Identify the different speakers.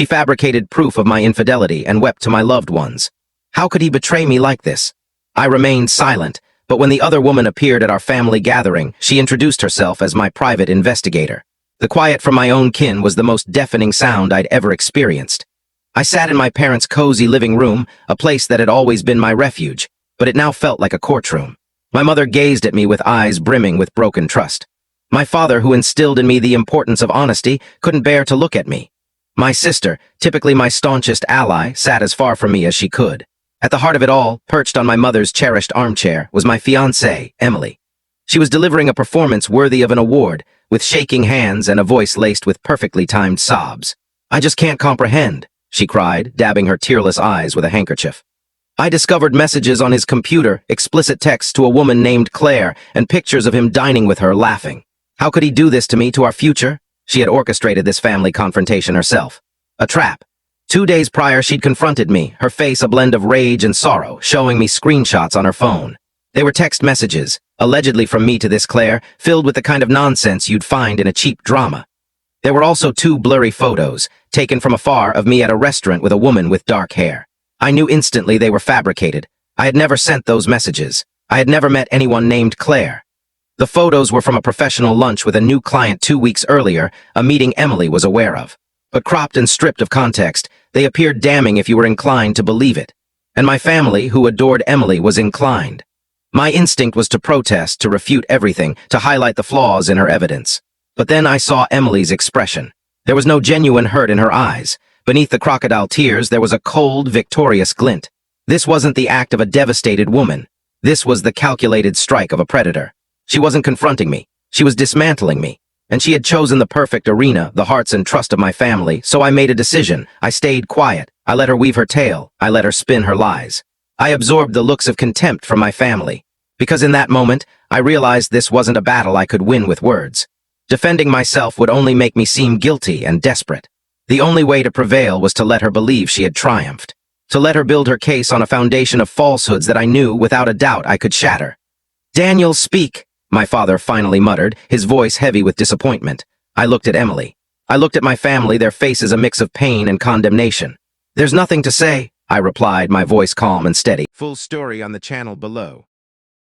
Speaker 1: She fabricated proof of my infidelity and wept to my loved ones. How could he betray me like this? I remained silent, but when the other woman appeared at our family gathering, she introduced herself as my private investigator. The quiet from my own kin was the most deafening sound I'd ever experienced. I sat in my parents' cozy living room, a place that had always been my refuge, but it now felt like a courtroom. My mother gazed at me with eyes brimming with broken trust. My father, who instilled in me the importance of honesty, couldn't bear to look at me. My sister, typically my staunchest ally, sat as far from me as she could. At the heart of it all, perched on my mother's cherished armchair, was my fiancée, Emily. She was delivering a performance worthy of an award, with shaking hands and a voice laced with perfectly timed sobs. "I just can't comprehend," she cried, dabbing her tearless eyes with a handkerchief. "I discovered messages on his computer, explicit texts to a woman named Claire, and pictures of him dining with her, laughing. How could he do this to me, to our future?" She had orchestrated this family confrontation herself. A trap. 2 days prior, she'd confronted me, her face a blend of rage and sorrow, showing me screenshots on her phone. They were text messages, allegedly from me to this Claire, filled with the kind of nonsense you'd find in a cheap drama. There were also 2 blurry photos, taken from afar, of me at a restaurant with a woman with dark hair. I knew instantly they were fabricated. I had never sent those messages. I had never met anyone named Claire. The photos were from a professional lunch with a new client 2 weeks earlier, a meeting Emily was aware of. But cropped and stripped of context, they appeared damning if you were inclined to believe it. And my family, who adored Emily, was inclined. My instinct was to protest, to refute everything, to highlight the flaws in her evidence. But then I saw Emily's expression. There was no genuine hurt in her eyes. Beneath the crocodile tears, there was a cold, victorious glint. This wasn't the act of a devastated woman. This was the calculated strike of a predator. She wasn't confronting me. She was dismantling me. And she had chosen the perfect arena, the hearts and trust of my family, so I made a decision. I stayed quiet. I let her weave her tale. I let her spin her lies. I absorbed the looks of contempt from my family. Because in that moment, I realized this wasn't a battle I could win with words. Defending myself would only make me seem guilty and desperate. The only way to prevail was to let her believe she had triumphed. To let her build her case on a foundation of falsehoods that I knew, without a doubt, I could shatter. "Daniel, speak," my father finally muttered, his voice heavy with disappointment. I looked at Emily. I looked at my family, their faces a mix of pain and condemnation. "There's nothing to say," I replied, my voice calm and steady. Full story on the channel below.